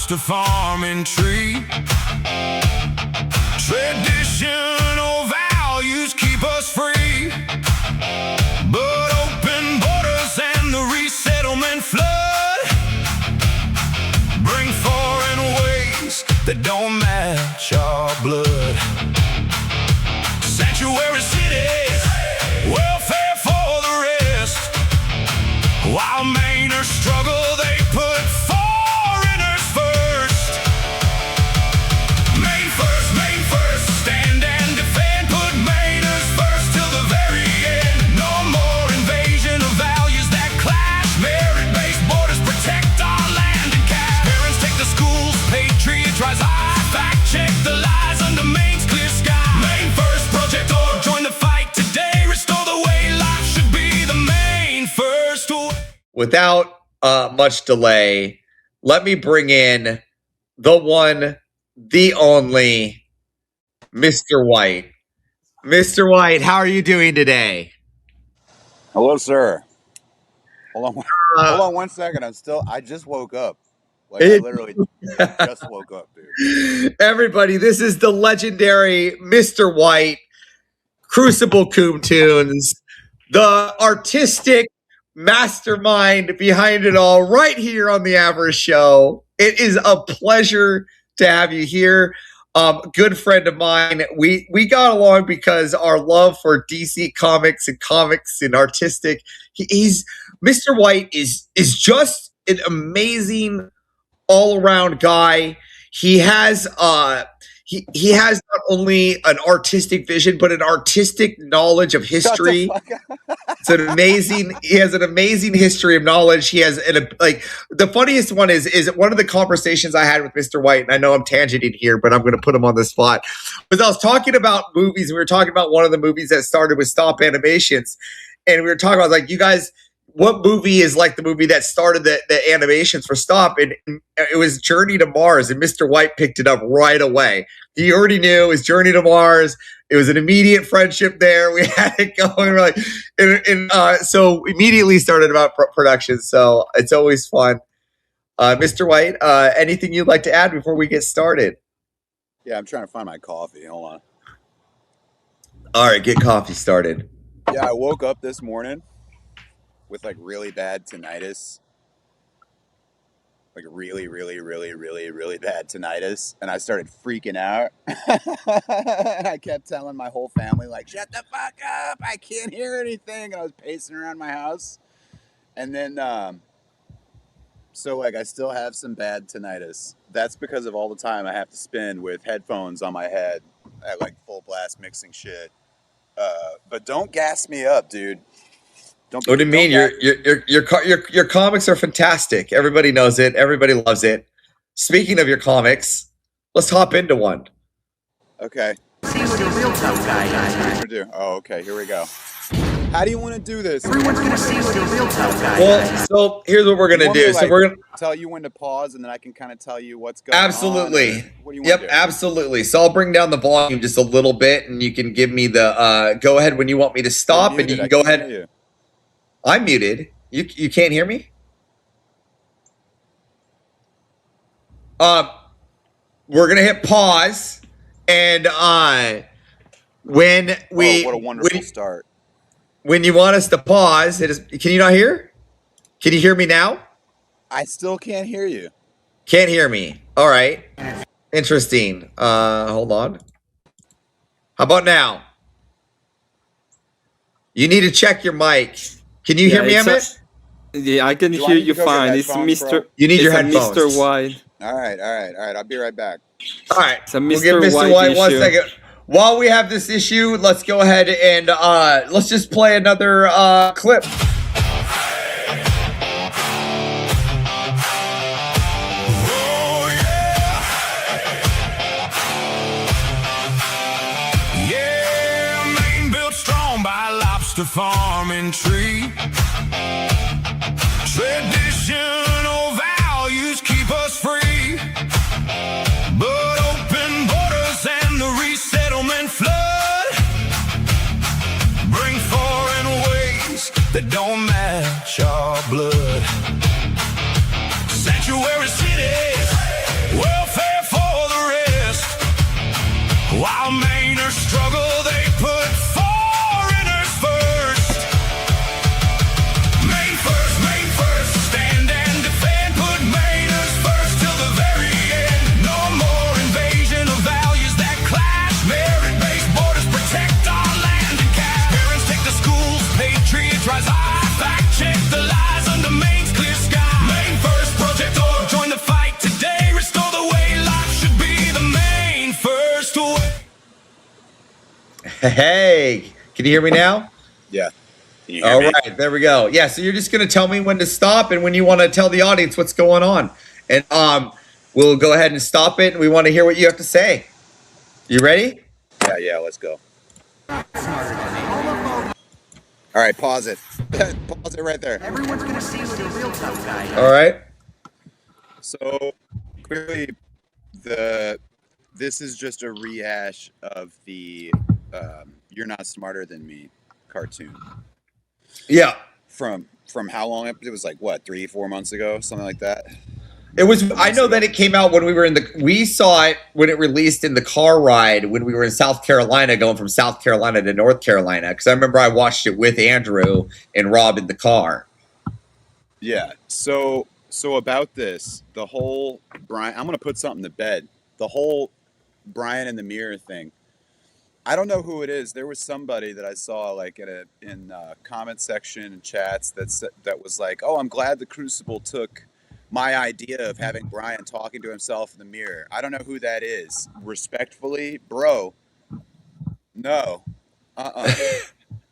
lobster farming tree. Traditional values keep us free, but open borders and the resettlement flood bring foreign ways that don't match our blood. Sanctuary cities, welfare for the rest. While Mainers struggle, they put foreigners first. Maine first, stand and defend. Put Mainers first till the very end. No more invasion of values that clash. Merit-based borders protect our land and cash. Parents take the schools, patriots rise high. Fact check the lies under Maine's clear sky. Maine first project org, join the fight today. Restore the way life should be, the Maine first way. Without much delay, let me bring in the one, the only, Mr. White. Mr. White, how are you doing today? Hello, sir. Hold on 1 second. I just woke up. Like, I literally just woke up, dude. Everybody, this is the legendary Mr. White, Crucible Coom Tunes, the artistic mastermind behind it all, right here on the Avarice Show. It is a pleasure to have you here. Good friend of mine. We got along because our love for DC comics and artistic. He's Mr. White is just an amazing all-around guy. He has he has not only an artistic vision, but an artistic knowledge of history. It's an amazing. He has an amazing history of knowledge. He has the funniest one is one of the conversations I had with Mr. White, and I know I'm tangenting here, but I'm going to put him on the spot. Was I was talking about movies. We were talking about one of the movies that started with stop animations, and we were talking about like, you guys, what movie is like the movie that started the animations for stop? And it was Journey to Mars, and Mr. White picked it up right away. He already knew it was Journey to Mars. It was an immediate friendship there. We had it going. We're like, so immediately started about production. So it's always fun. Mr. White, anything you'd like to add before we get started? Yeah, I'm trying to find my coffee. Hold on. All right, get coffee started. Yeah, I woke up this morning with like really bad tinnitus. Like really bad tinnitus. And I started freaking out. And I kept telling my whole family, like, shut the fuck up. I can't hear anything. And I was pacing around my house. And then, so like I still have some bad tinnitus. That's because of all the time I have to spend with headphones on my head at like full blast mixing shit. But don't gas me up, dude. What do you mean? Your comics are fantastic. Everybody knows it. Everybody loves it. Speaking of your comics, let's hop into one. Okay. See what a real tough guy is. Oh, okay. Here we go. How do you want to do this? Everyone's gonna see what a real tough guy is. Well, so here's what we're gonna do. So we're gonna tell you when to pause, and then I can kind of tell you what's going absolutely. on. What do you want to do? Absolutely. So I'll bring down the volume just a little bit, and you can give me the go ahead when you want me to stop, and you can go ahead. I'm muted. You can't hear me? We're gonna hit pause, and when we what a wonderful start. When you want us to pause, can you not hear? Can you hear me now? I still can't hear you. Can't hear me. All right. Interesting. Hold on. How about now? You need to check your mic. Can you hear me, Emmett? Yeah, I can hear you fine. It's Mr. You need your headphones. Mr. White. All right. I'll be right back. All right. It's a We'll give Mr. White 1 second. While we have this issue, let's go ahead and let's just play another clip. The farming tree. Traditional values keep us free, but open borders and the resettlement flood bring foreign ways that don't match our blood. Sanctuary cities, struggle, they put foreigners first. Maine first, stand and defend. Put Mainers first till the very end. No more invasion of values that clash. Merit-based borders protect our land and cash. Parents take the schools, patriots rise high. Fact check the lies under Maine's clear sky. Maine first, Project.org, join the fight today. Restore the way life should be, the Maine first way. Hey, can you hear me now? Yeah. Can you hear All me? right, there we go. Yeah, so you're just going to tell me when to stop and when you want to tell the audience what's going on. And we'll go ahead and stop it, and we want to hear what you have to say. You ready? Yeah, let's go. All right, pause it. Pause it right there. Everyone's gonna see who the real tough guy is. All right. So clearly, this is just a rehash of the "You're Not Smarter Than Me" cartoon Yeah. from how long? It was like what, 3-4 months ago, something like that. It was. I know that it came out when we saw it when it released in the car ride when we were in South Carolina, going from South Carolina to North Carolina. Because I remember I watched it with Andrew and Rob in the car. Yeah. So about this, the whole Brian. I'm gonna put something to bed. The whole Brian in the mirror thing. I don't know who it is. There was somebody that I saw like in comment section and chats that was like, "Oh, I'm glad the Crucible took my idea of having Brian talking to himself in the mirror." I don't know who that is. Respectfully, bro. No.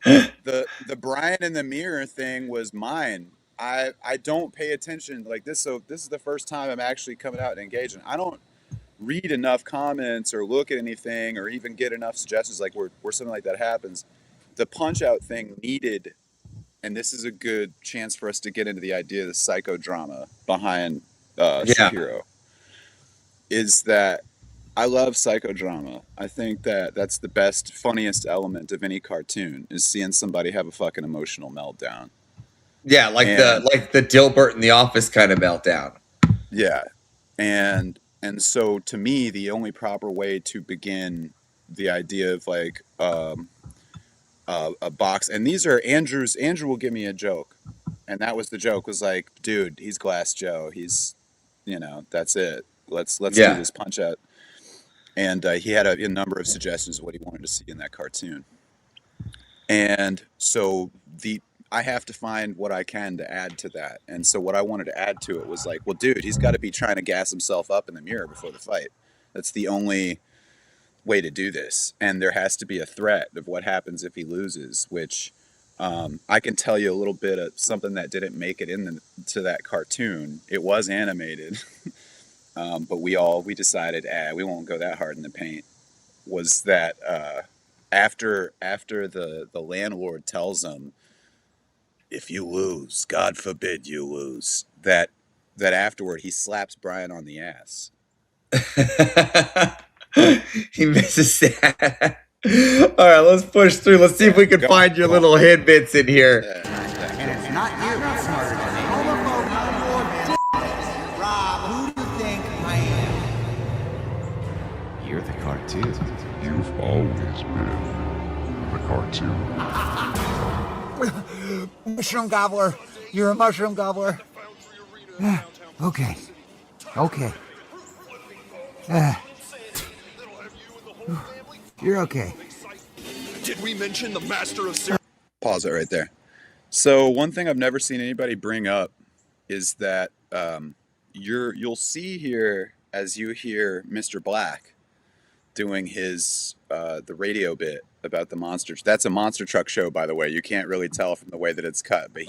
The Brian in the mirror thing was mine. I don't pay attention like this. So this is the first time I'm actually coming out and engaging. I don't read enough comments or look at anything or even get enough suggestions like where something like that happens. The punch out thing needed, and this is a good chance for us to get into the idea of the psychodrama behind Superhero, is that I love psychodrama. I think that that's the best, funniest element of any cartoon is seeing somebody have a fucking emotional meltdown. Yeah, like the Dilbert in The Office kind of meltdown. Yeah, and so to me, the only proper way to begin the idea of like a box, and these are Andrew will give me a joke, and that was the joke, was like, dude, he's Glass Joe, he's, that's it, let's do this punch out. And he had a number of suggestions of what he wanted to see in that cartoon, and so I have to find what I can to add to that. And so what I wanted to add to it was like, well, dude, he's got to be trying to gas himself up in the mirror before the fight. That's the only way to do this. And there has to be a threat of what happens if he loses, which I can tell you a little bit of something that didn't make it to that cartoon. It was animated, but we decided, we won't go that hard in the paint. Was that after the landlord tells him, if you lose, God forbid you lose, that afterward he slaps Brian on the ass. He misses that. All right, let's push through. Let's see if we can find your little hit bits in here. And it's not you that's smarter than me. Rob, who do you think I am? You're the cartoon. You've always been the cartoon. Mushroom gobbler. You're a mushroom gobbler. Okay. You're okay. Did we mention the master of Pause it right there. So one thing I've never seen anybody bring up is that you'll see here as you hear Mr. Black doing his the radio bit about the monsters. That's a monster truck show, by the way. You can't really tell from the way that it's cut, but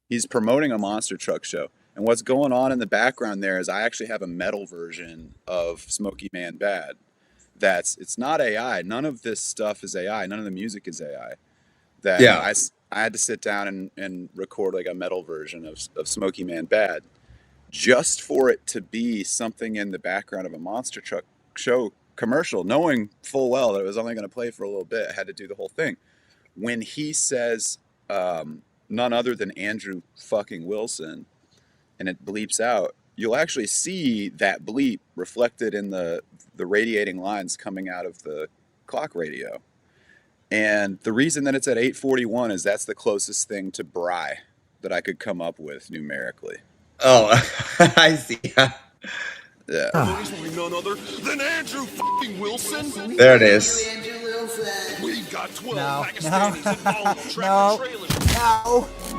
he's promoting a monster truck show. And what's going on in the background there is I actually have a metal version of Smokey Man Bad. It's not AI. None of this stuff is AI. None of the music is AI. I had to sit down and record like a metal version of Smokey Man Bad just for it to be something in the background of a monster truck show commercial, knowing full well that it was only going to play for a little bit. I had to do the whole thing. When he says none other than Andrew fucking Wilson, and it bleeps out, you'll actually see that bleep reflected in the radiating lines coming out of the clock radio. And the reason that it's at 841 is that's the closest thing to Bry that I could come up with numerically. Oh, I see. Yeah. will be none other than Andrew fucking Wilson. There it is. We got 12 No, Pakistanis no, involved in tractor trailers.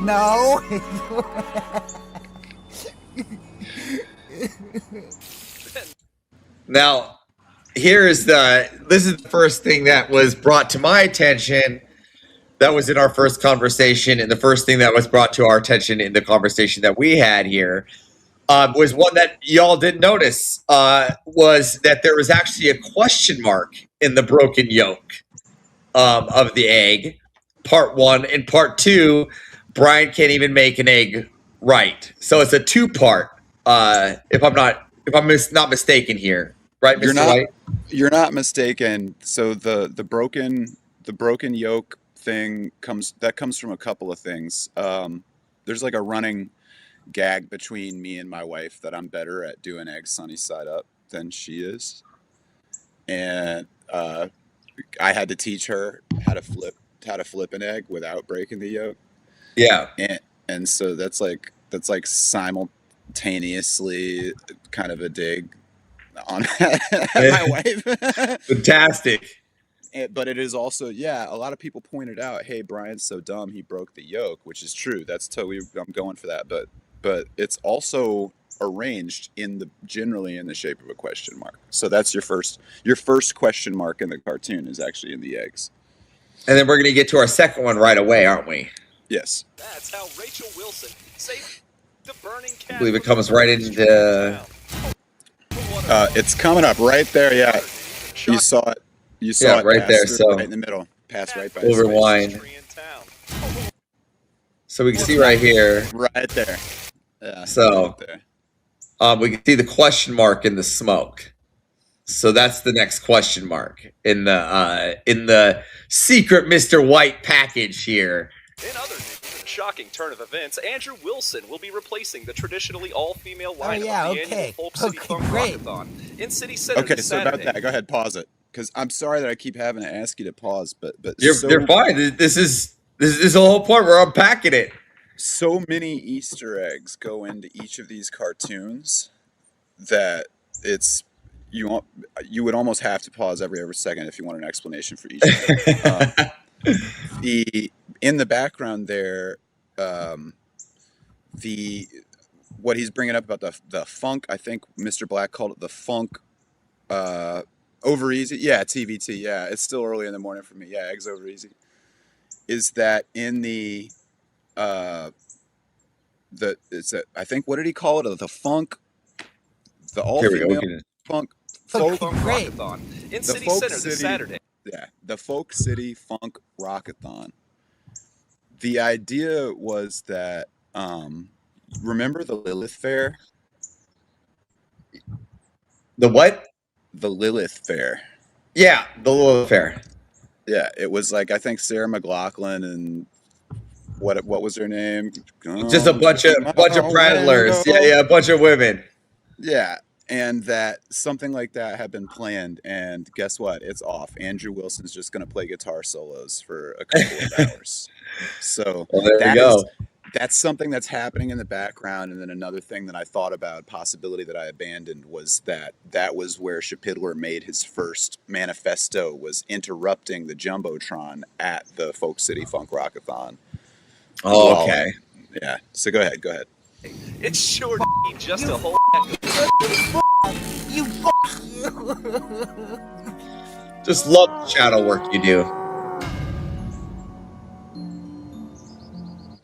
no. Now, this is the first thing that was brought to my attention. That was in our first conversation, and the first thing that was brought to our attention in the conversation that we had here was one that y'all didn't notice, was that there was actually a question mark in the broken yolk of the egg, part one. And part two, Brian can't even make an egg right. So it's a two-part, if I'm not mistaken here. Right, Mr. White? You're not mistaken. So the broken yolk thing comes from a couple of things. There's like a running gag between me and my wife that I'm better at doing eggs sunny side up than she is, and I had to teach her how to flip an egg without breaking the yolk. Yeah, and so that's like simultaneously kind of a dig on my wife. Fantastic. But it is also, a lot of people pointed out, hey, Brian's so dumb he broke the yolk, which is true. That's totally, I'm going for that. But it's also arranged generally in the shape of a question mark. So that's your first question mark in the cartoon is actually in the eggs. And then we're going to get to our second one right away, aren't we? Yes. That's how Rachel Wilson saved the burning cat. I believe it comes right into... it's coming up right there, yeah. You saw it. You saw it right there. So right in the middle, passed right by. We'll rewind, so we can see right here. Right there. Yeah. So right there. We can see the question mark in the smoke. So that's the next question mark in the secret Mr. White package here. In other news, a shocking turn of events, Andrew Wilson will be replacing the traditionally all-female lineup of the annual Folk City Funk Rockathon in City Center. Okay, this so Saturday. about that, go ahead, pause it, because I'm sorry that I keep having to ask you to pause, but you're fine. This is the whole point. We're unpacking it. So many Easter eggs go into each of these cartoons that you would almost have to pause every second if you want an explanation for each of them. In the background there, what he's bringing up about the funk, I think Mr. Black called it the funk over easy. Yeah, TVT. Yeah, it's still early in the morning for me. Yeah, eggs over easy. Is that in I think, what did he call it? The funk, the all-female funk folk Rockathon in City Center this Saturday. Yeah, the Folk City Funk Rockathon. The idea was that, remember the Lilith Fair? The what? The Lilith Fair. Yeah, the Lilith Fair. Yeah, it was like, I think Sarah McLachlan and what was her name? Just a bunch of prattlers. Yeah, a bunch of women. Yeah. And that something like that had been planned, and guess what? It's off. Andrew Wilson's just going to play guitar solos for a couple of hours. So there we go. That's something that's happening in the background. And then another thing that I thought about, possibility that I abandoned, was that was where Shapidler made his first manifesto, was interrupting the Jumbotron at the Folk City Funk Rockathon. Oh, okay. Yeah. So go ahead. It's sure to be just a whole. You Just love the shadow work you do.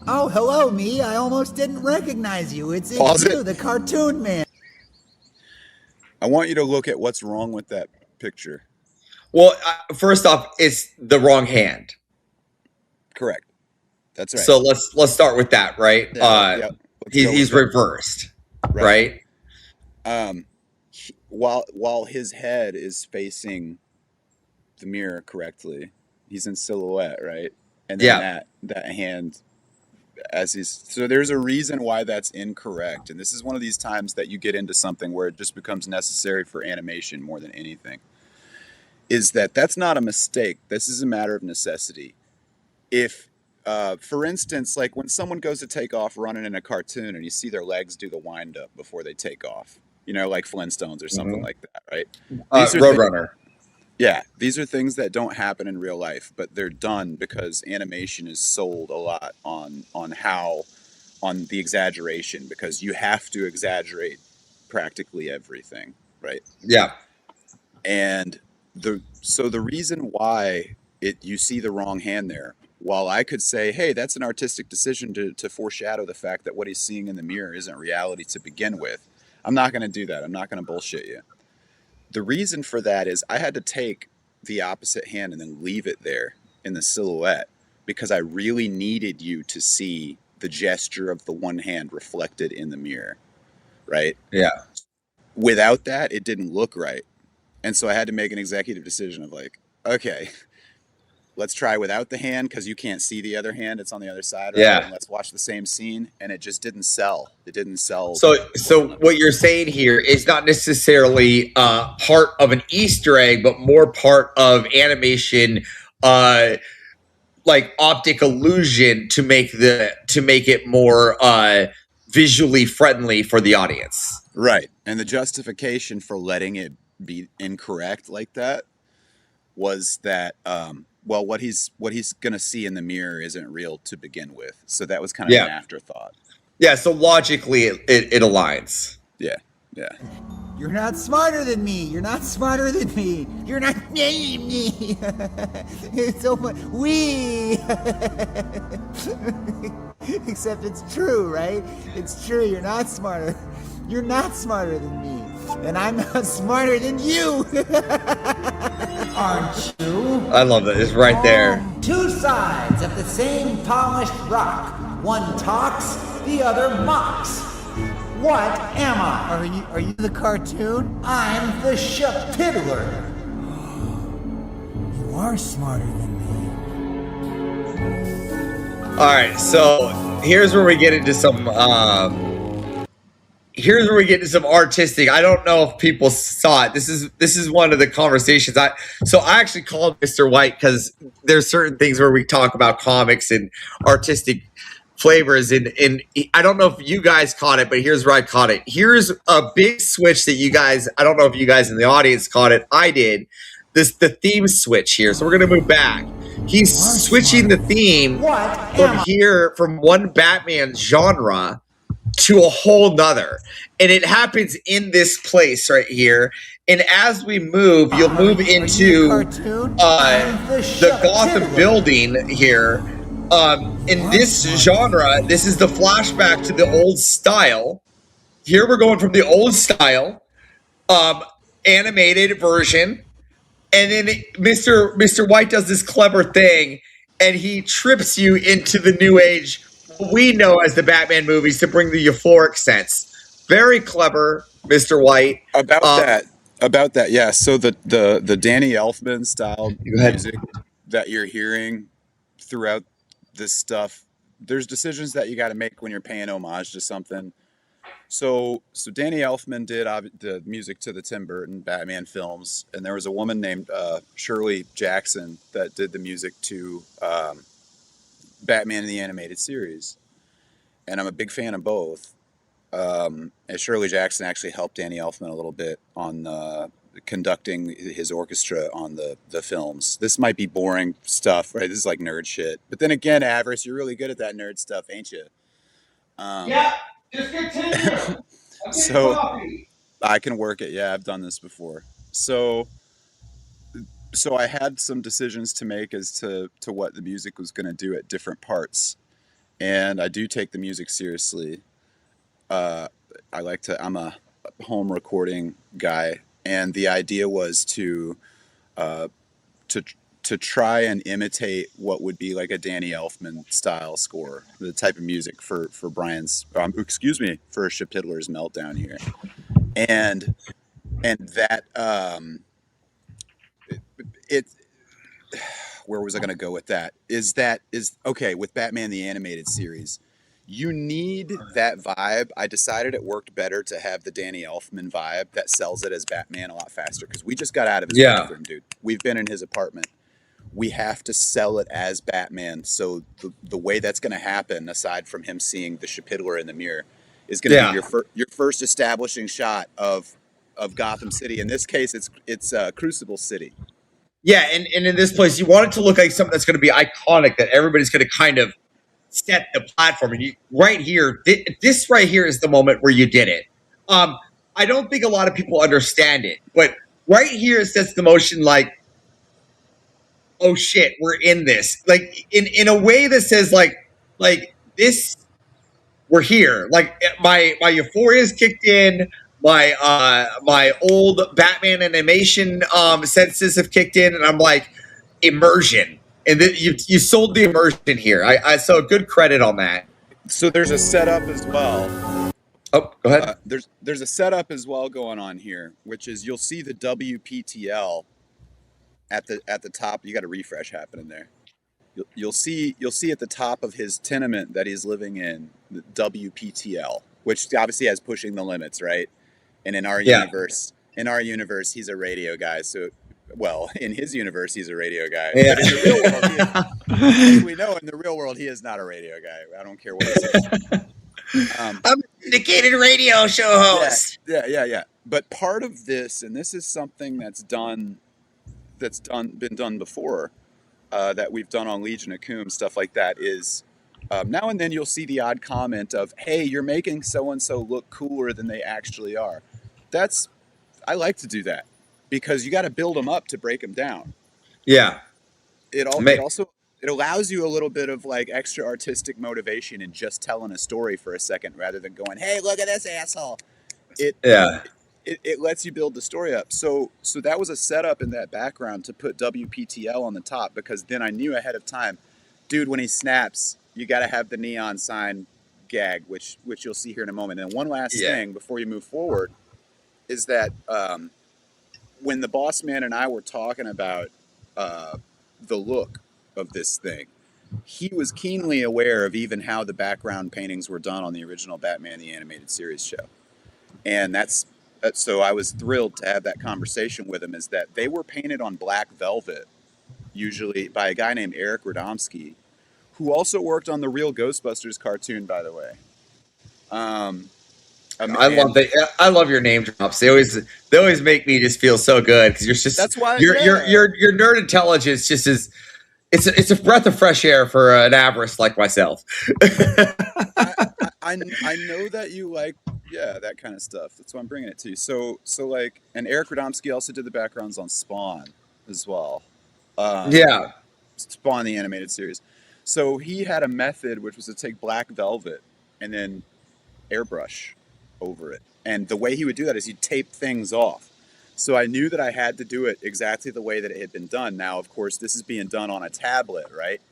Oh, hello, me. I almost didn't recognize you. It's you, the cartoon man. I want you to look at what's wrong with that picture. Well, first off, it's the wrong hand. Correct. That's right. So let's start with that, right? Yeah, he's reversed, right? While his head is facing the mirror correctly, he's in silhouette, right? And then that hand, so there's a reason why that's incorrect. And this is one of these times that you get into something where it just becomes necessary for animation more than anything. is that that's not a mistake. This is a matter of necessity. If, for instance, like when someone goes to take off running in a cartoon and you see their legs do the wind up before they take off, you know, like Flintstones or something like that, right? These are Roadrunner. Yeah, these are things that don't happen in real life, but they're done because animation is sold a lot on the exaggeration, because you have to exaggerate practically everything, right? Yeah. And the reason why you see the wrong hand there, while I could say, hey, that's an artistic decision to foreshadow the fact that what he's seeing in the mirror isn't reality to begin with, I'm not going to do that. I'm not going to bullshit you. The reason for that is I had to take the opposite hand and then leave it there in the silhouette because I really needed you to see the gesture of the one hand reflected in the mirror, right? Yeah. Without that, it didn't look right. And so I had to make an executive decision of like, okay, let's try without the hand because you can't see the other hand. It's on the other side. Right? Yeah. And let's watch the same scene. And it just didn't sell. It didn't sell. So what you're saying here is not necessarily part of an Easter egg, but more part of animation, like optic illusion to make it more visually friendly for the audience. Right. And the justification for letting it be incorrect like that was that well, what he's gonna see in the mirror isn't real to begin with. So that was kind of an afterthought. Yeah, so logically it aligns. Yeah. You're not smarter than me. You're not smarter than me. You're not me. It's so much we. Except it's true, right? It's true. You're not smarter. You're not smarter than me. And I'm not smarter than you. Aren't you? I love that. It's right there. Two sides of the same polished rock. One talks, the other mocks. What am I? Are you the cartoon? I'm the Shapiddler. You are smarter than me. All right, so here's where we get into some artistic. I don't know if people saw it. This is one of the conversations. I actually called Mr. White because there's certain things where we talk about comics and artistic flavors, and I don't know if you guys caught it, but here's where I caught it. Here's a big switch that you guys, I don't know if you guys in the audience caught it. I did. The theme switch here. So we're gonna move back. He's switching the theme from one Batman genre to a whole nother, and it happens in this place right here. And as we move, you'll move into the Gotham building here. In this genre, this is the flashback to the old style. Here we're going from the old style, animated version, and then Mr. White does this clever thing, and he trips you into the new age, what we know as the Batman movies, to bring the euphoric sense. Very clever, Mr. White. About that, yeah. So the Danny Elfman style music that you're hearing throughout this stuff, there's decisions that you got to make when you're paying homage to something. So Danny Elfman did the music to the Tim Burton Batman films, and there was a woman named Shirley Jackson that did the music to Batman in the Animated Series, and I'm a big fan of both. And Shirley Jackson actually helped Danny Elfman a little bit on conducting his orchestra on the films. This might be boring stuff, right? This is like nerd shit. But then again, Avarice, you're really good at that nerd stuff, ain't you? Yeah, just continue. So coffee. I can work it. Yeah, I've done this before. So I had some decisions to make as to what the music was going to do at different parts. And I do take the music seriously. I'm a home recording guy. And the idea was to try and imitate what would be like a Danny Elfman style score, the type of music for Brian's, for Shapiddler's meltdown here, and that where was I going to go with that? Is okay with Batman the Animated Series? You need that vibe. I decided it worked better to have the Danny Elfman vibe that sells it as Batman a lot faster, because we just got out of his bathroom, dude. We've been in his apartment. We have to sell it as Batman. So the way that's going to happen, aside from him seeing the Shapiddler in the mirror, is going to be your first establishing shot of Gotham City. In this case, it's Crucible City. Yeah, and in this place, you want it to look like something that's going to be iconic, that everybody's going to kind of set the platform. And you, right here, this right here is the moment where you did it. I don't think a lot of people understand it, but right here sets the motion like, oh shit, we're in this. Like in a way that says like this, we're here. Like my euphoria is kicked in. My old Batman animation senses have kicked in, and I'm like, immersion. And then you sold the immersion here. I so good credit on that. So there's a setup as well. Oh, go ahead. There's a setup as well going on here, which is you'll see the WPTL at the top. You got a refresh happening there. You'll see at the top of his tenement that he's living in, the WPTL, which obviously has pushing the limits, right? And in our universe, he's a radio guy. So, well, in his universe, he's a radio guy. Yeah. But in the real world, as we know, in the real world, he is not a radio guy. I don't care what he says. I'm a syndicated radio show host. Yeah. But part of this, and this is something that's been done before, that we've done on Legion of Coom, stuff like that, is now and then you'll see the odd comment of, hey, you're making so-and-so look cooler than they actually are. I like to do that, because you got to build them up to break them down. Yeah. It allows you a little bit of like extra artistic motivation in just telling a story for a second, rather than going, hey, look at this asshole. It lets you build the story up. So that was a setup in that background to put WPTL on the top, because then I knew ahead of time, dude, when he snaps, you got to have the neon sign gag, which you'll see here in a moment. And one last thing before you move forward is that when the boss man and I were talking about the look of this thing, he was keenly aware of even how the background paintings were done on the original Batman the Animated Series show. And so I was thrilled to have that conversation with him, is that they were painted on black velvet, usually by a guy named Eric Radomski, who also worked on the real Ghostbusters cartoon, by the way. I love your name drops. They always make me just feel so good, because you're just, that's why your nerd intelligence just is, it's a breath of fresh air for an avarice like myself. I know that you like that kind of stuff. That's why I'm bringing it to you. So like, and Eric Radomski also did the backgrounds on Spawn as well. Spawn the Animated Series. So he had a method which was to take black velvet and then airbrush over it. And the way he would do that is he'd tape things off. So I knew that I had to do it exactly the way that it had been done. Now, of course, this is being done on a tablet, right?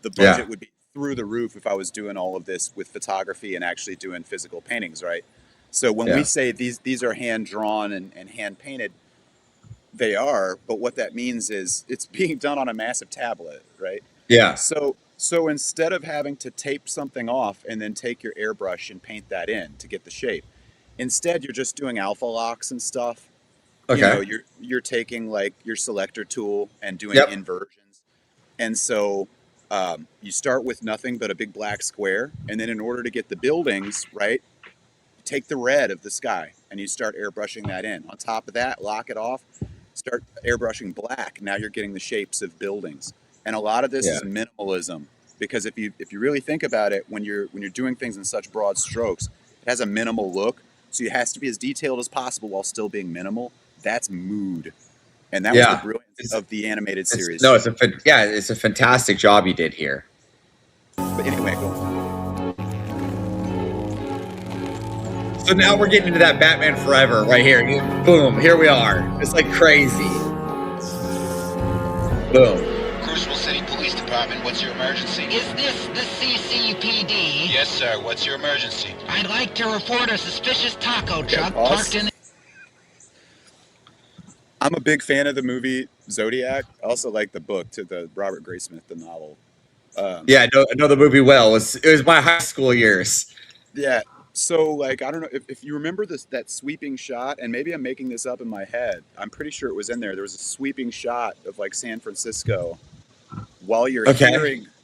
The budget would be through the roof if I was doing all of this with photography and actually doing physical paintings, right? So when we say these are hand-drawn and hand-painted, they are, but what that means is it's being done on a massive tablet, right? Yeah. So instead of having to tape something off and then take your airbrush and paint that in to get the shape, instead you're just doing alpha locks and stuff. Okay. You know, you're taking like your selector tool and doing inversions. And so you start with nothing but a big black square, and then in order to get the buildings, right, you take the red of the sky and you start airbrushing that in. On top of that, lock it off, start airbrushing black. Now you're getting the shapes of buildings. And a lot of this is minimalism, because if you really think about it, when you're doing things in such broad strokes, it has a minimal look. So it has to be as detailed as possible while still being minimal. That's mood. And that was the brilliance of the animated series. It's a fantastic job you did here. But anyway, go on. So now we're getting into that Batman Forever right here. Boom, here we are. It's like crazy. Boom. Crucible City Police Department, what's your emergency? Is this the CCPD? Yes, sir. What's your emergency? I'd like to report a suspicious taco truck parked in... I'm a big fan of the movie Zodiac. I also like the book, to the Robert Graysmith, the novel. Yeah, I know the movie well. It was my high school years. Yeah. So like I don't know if you remember that sweeping shot, and maybe I'm making this up in my head. I'm pretty sure it was in there. There was a sweeping shot of like San Francisco while you're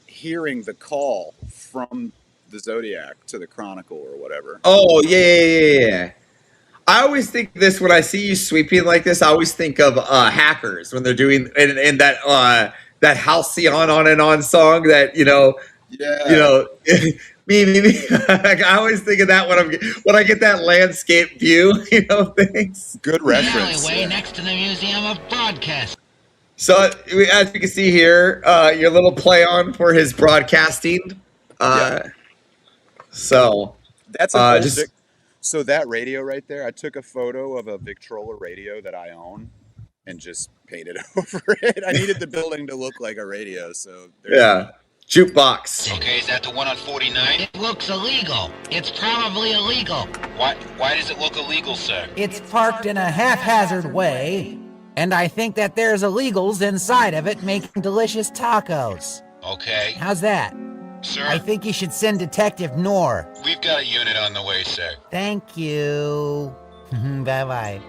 hearing the call from the Zodiac to the Chronicle or whatever. Oh yeah. I always think this when I see you sweeping like this. I always think of Hackers when they're doing and that Halcyon on and on song that Yeah. me. I always think of that when I get that landscape view, things. Good reference. The alleyway Yeah. next to the Museum of Broadcast. So as you can see here, your little play on for his broadcasting. So That's a whole just so that radio right there, I took a photo of a Victrola radio that I own and just painted over it. I needed the building to look like a radio, so jukebox. Okay, is that the one on 49? It looks illegal. It's probably illegal. Why does it look illegal, sir? It's parked in a haphazard way, and I think that there's illegals inside of it making delicious tacos. Okay. How's that? Sir, I think you should send Detective Noor. we've got a unit on the way, sir. Thank you. Bye-bye.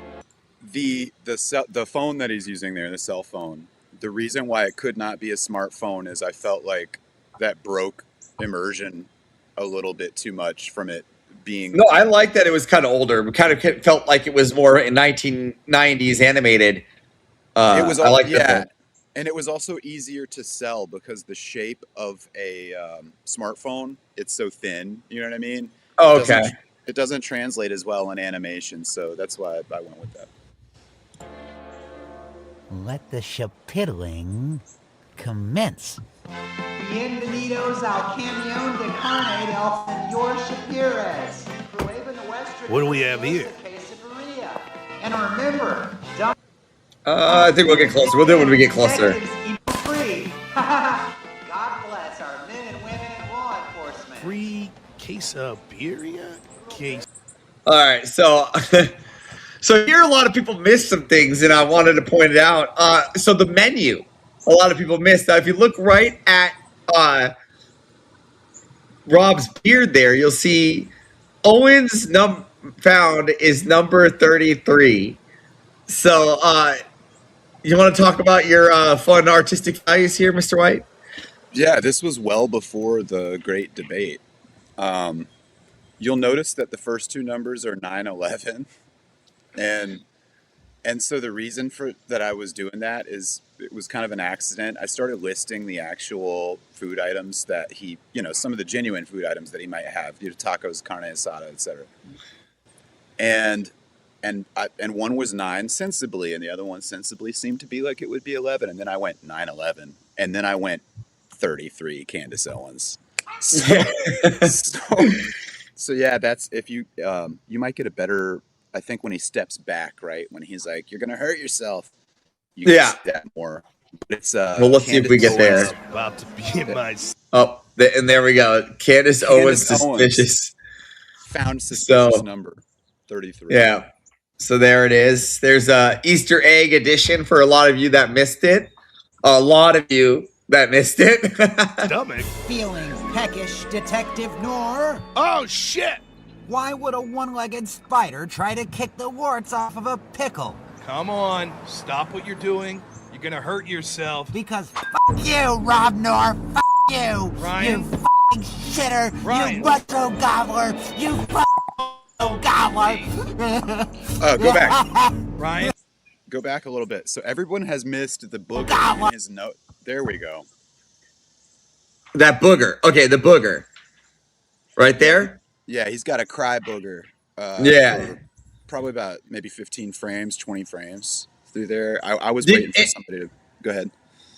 the phone that he's using there, the cell phone, the reason why it could not be a smartphone is I felt like that broke immersion a little bit too much from it being. No, I like that it was kind of older. It kind of felt like it was more in 1990s animated. It was I like that. And it was also easier to sell because the shape of a smartphone, it's so thin. You know what I mean? Oh, okay. It doesn't translate as well in animation, so that's why I went with that. Let the shapiddling commence. Bienvenidos al Camión de Carne del Señor Shapires. What do we have here? Quesadilla. And remember, don't I think we'll get closer. We'll do it when we get closer. free. God bless our men and women in law enforcement. Free quesadilla? All right, so here a lot of people missed some things, and I wanted to point it out. So the menu, a lot of people missed. Now, if you look right at Rob's beard there, you'll see Owen's found is number 33. So you want to talk about your fun artistic values here, Mr. White? Yeah, this was well before the great debate. You'll notice that the first two numbers are 9/11, and so the reason for that I was doing that is it was kind of an accident. I started listing the actual food items that he, some of the genuine food items that he might have, tacos, carne asada, etc. And one was 9 sensibly, and the other one sensibly seemed to be like it would be 11, and then I went 9/11, and then I went 33 Candace Owens. So yeah, that's if you you might get a better. I think when he steps back, right, when he's like, "You're gonna hurt yourself," you can see that more. But it's well, let's see if we get there. About to be my. Oh, and there we go. Candace Owens suspicious. Found suspicious number 33. Yeah. So there it is. There's a Easter egg edition for a lot of you that missed it. A lot of you that missed it. Stomach. Feeling peckish, Detective Noor? Oh, shit! Why would a one-legged spider try to kick the warts off of a pickle? Come on, stop what you're doing. You're gonna hurt yourself. Because f*** you, Rob Noor. F*** you. Ryan. You f***ing shitter. Ryan. You retro gobbler. You f***ing gobbler. Go back. Ryan. Go back a little bit. So everyone has missed the booger in his note. There we go. That booger. Okay, the booger. Right there? Yeah, he's got a cry booger. Yeah. Probably about maybe 15 frames, 20 frames through there. I was waiting for somebody to go ahead.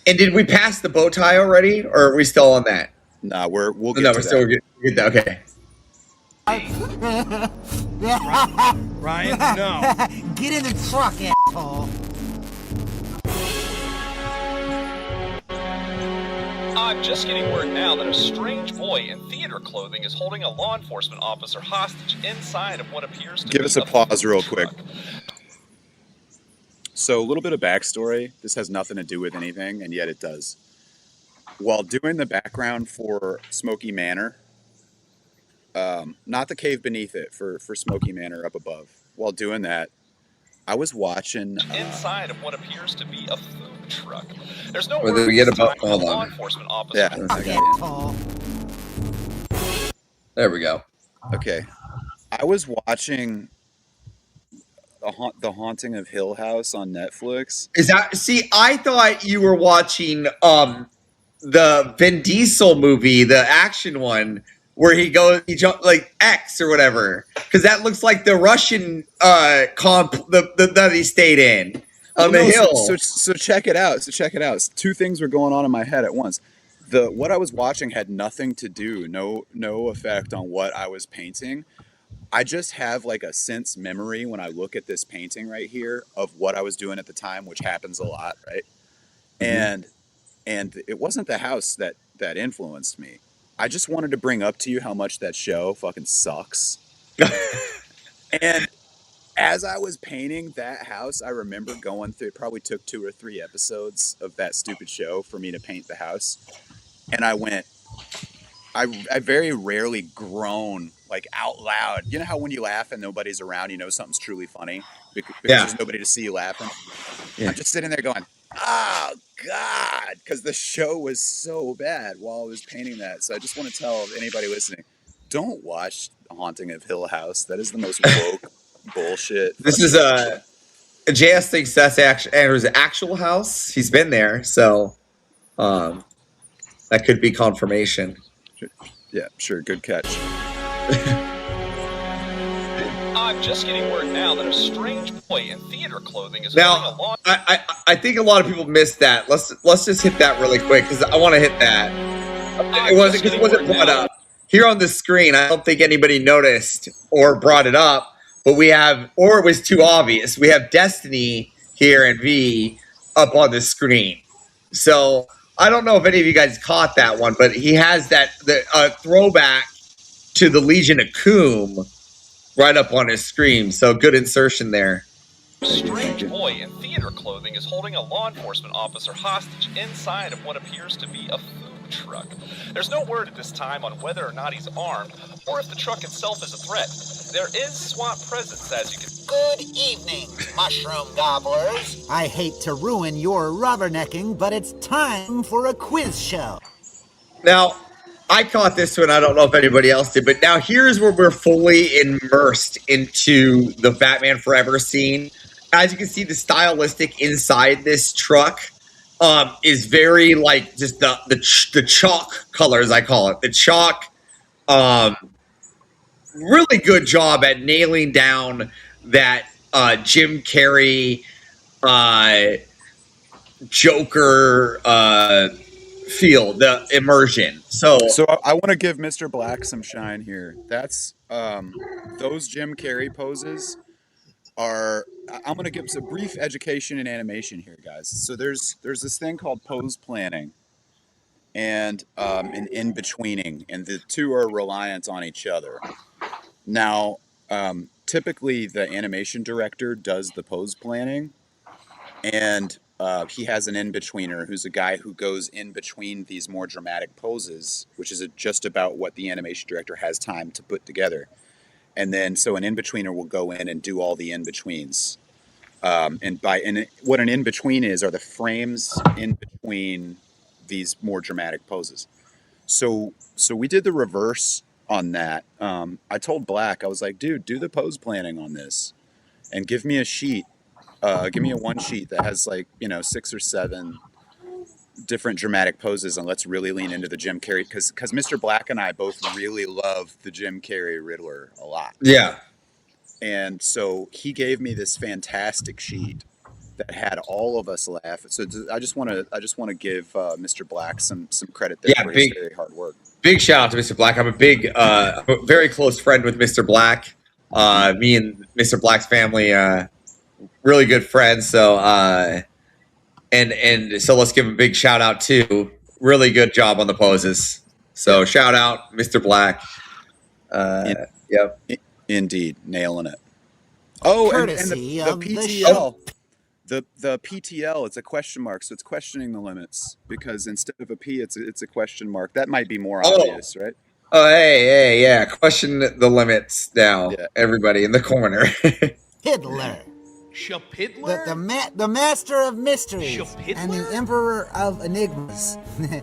And did we pass the bow tie already, or are we still on that? No, we'll get no, to we're still good. Okay. Ryan, no. Get in the truck, asshole. I'm just getting word now that a strange boy in theater clothing is holding a law enforcement officer hostage inside of what appears to be Give us a pause real quick. So a little bit of backstory. This has nothing to do with anything, and yet it does. while doing the background for Smoky Manor, not the cave beneath it, for Smoky Manor up above. While doing that, I was watching inside of what appears to be a food truck. There's no Whether word we get this above, time from hold a law on. enforcement officer. Yeah, I got it. There we go. Okay, I was watching the Haunting of Hill House on Netflix. Is that? See, I thought you were watching the Vin Diesel movie, the action one, where he jump like X or whatever, because that looks like the Russian comp that he stayed in on the hill. So check it out. Two things were going on in my head at once. What I was watching had nothing to do, no effect on what I was painting. I just have like a sense memory when I look at this painting right here of what I was doing at the time, which happens a lot, right? Mm-hmm. And it wasn't the house that influenced me. I just wanted to bring up to you how much that show fucking sucks. And as I was painting that house, I remember going through, it probably took 2 or 3 episodes of that stupid show for me to paint the house. And I went, I very rarely groan like out loud. You know how when you laugh and nobody's around, you know something's truly funny because there's nobody to see you laughing. Yeah. I'm just sitting there going, oh God, because the show was so bad while I was painting that. So I just want to tell anybody listening, don't watch The Haunting of Hill House. That is the most woke bullshit. This is JS thinks that's Andrew's actual house. He's been there, so that could be confirmation. Yeah, sure. Good catch. I'm just getting word now that a strange boy in theater clothing is now. holding a lawn. I think a lot of people missed that. Let's just hit that really quick because I want to hit that. It wasn't brought up here on the screen. I don't think anybody noticed or brought it up, but we have, or it was too obvious. We have Destiny here and V up on the screen. So I don't know if any of you guys caught that one, but he has the throwback to the Legion of Coom right up on his screen. So good insertion there. A strange boy in theater clothing is holding a law enforcement officer hostage inside of what appears to be a food truck. There's no word at this time on whether or not he's armed or if the truck itself is a threat. There is SWAT presence, as you can. Good evening, mushroom gobblers. I hate to ruin your rubbernecking, but it's time for a quiz show. Now, I caught this one. I don't know if anybody else did, but now here's where we're fully immersed into the Batman Forever scene. As you can see, the stylistic inside this truck is very like just the chalk colors, I call it. The chalk, really good job at nailing down that Jim Carrey, Joker feel, the immersion. So I want to give Mr. Black some shine here. That's those Jim Carrey poses are. I'm going to give some brief education in animation here, guys. So there's this thing called pose planning and an in-betweening, and the two are reliant on each other. Now, typically the animation director does the pose planning, and he has an in-betweener who's a guy who goes in between these more dramatic poses, which is just about what the animation director has time to put together. And then, so an in-betweener will go in and do all the in-betweens. And what an in-between is are the frames in between these more dramatic poses. So we did the reverse on that. I told Black, I was like, dude, do the pose planning on this and give me a sheet. Give me a one sheet that has 6 or 7 different dramatic poses, and let's really lean into the Jim Carrey because Mr. Black and I both really love the Jim Carrey Riddler a lot. Yeah. And so he gave me this fantastic sheet that had all of us laugh. So I just want to give Mr. Black some credit there for his very hard work. Big shout out to Mr. Black. I'm a very close friend with Mr. Black. Me and Mr. Black's family, really good friends. So and so let's give him a big shout out too. Really good job on the poses. So shout out Mr. Black. Yep. Indeed, nailing it. Oh, and the PTL. The PTL, it's a question mark, so it's questioning the limits, because instead of a P, it's a question mark. That might be more obvious, right? Oh, hey, yeah. Question the limits now, Yeah. everybody in the corner. Hitler. Shapidler? The master of mysteries Shapidler? and the emperor of enigmas.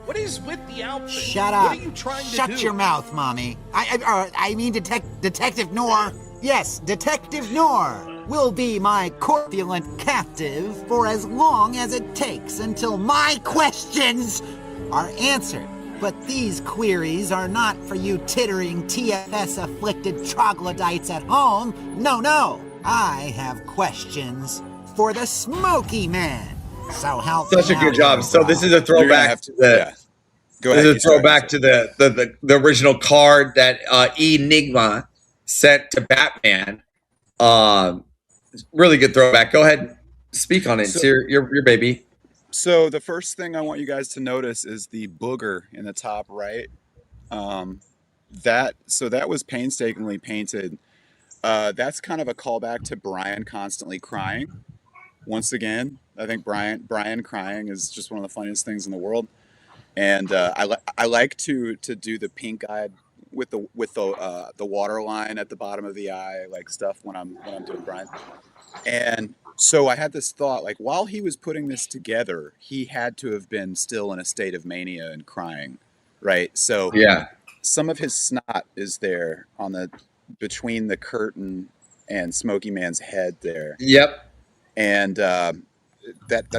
What is with the outfit? Shut up. What are you trying to do? Shut your mouth, Mommy. I mean Detective Noor. Yes, Detective Noor will be my corpulent captive for as long as it takes until my questions are answered. But these queries are not for you tittering TFS-afflicted troglodytes at home. No. I have questions for the Smoky Man. So help me Such a good job. So this is a throwback to the. Go ahead. This is a throwback to the original card that Enigma sent to Batman. Really good throwback. Go ahead and speak on it. So- It's your baby. So the first thing I want you guys to notice is the booger in the top right. That was painstakingly painted. That's kind of a callback to Brian constantly crying. Once again, I think Brian crying is just one of the funniest things in the world. And I like to do the pink eye with the water line at the bottom of the eye, like stuff when I'm doing Brian. And so I had this thought, like, while he was putting this together, he had to have been still in a state of mania and crying, right? So Yeah. some of his snot is there between the curtain and Smoky Man's head there. Yep. And that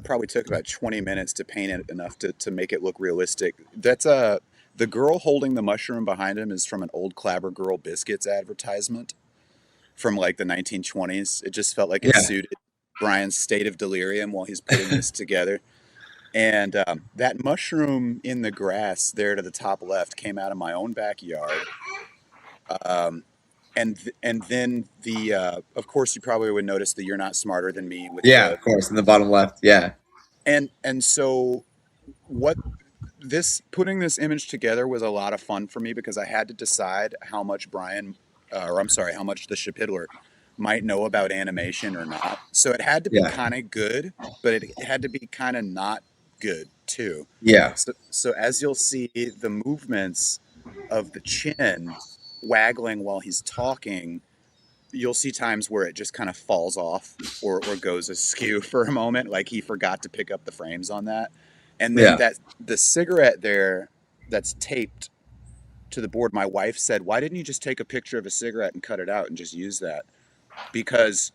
probably took about 20 minutes to paint it enough to make it look realistic. That's the girl holding the mushroom behind him is from an old Clabber Girl Biscuits advertisement from like the 1920s. It just felt like it suited Brian's state of delirium while he's putting this together. And that mushroom in the grass there to the top left came out of my own backyard. And then of course you probably would notice the "You're Not Smarter Than Me" with of course, in the bottom left. Yeah. And so putting this image together was a lot of fun for me, because I had to decide how much how much the Shapidler might know about animation or not. So it had to be kind of good, but it had to be kind of not good too. Yeah. So as you'll see, the movements of the chin waggling while he's talking, you'll see times where it just kind of falls off or goes askew for a moment, like he forgot to pick up the frames on that. And then the cigarette there that's taped to the board, my wife said, "Why didn't you just take a picture of a cigarette and cut it out and just use that?" Because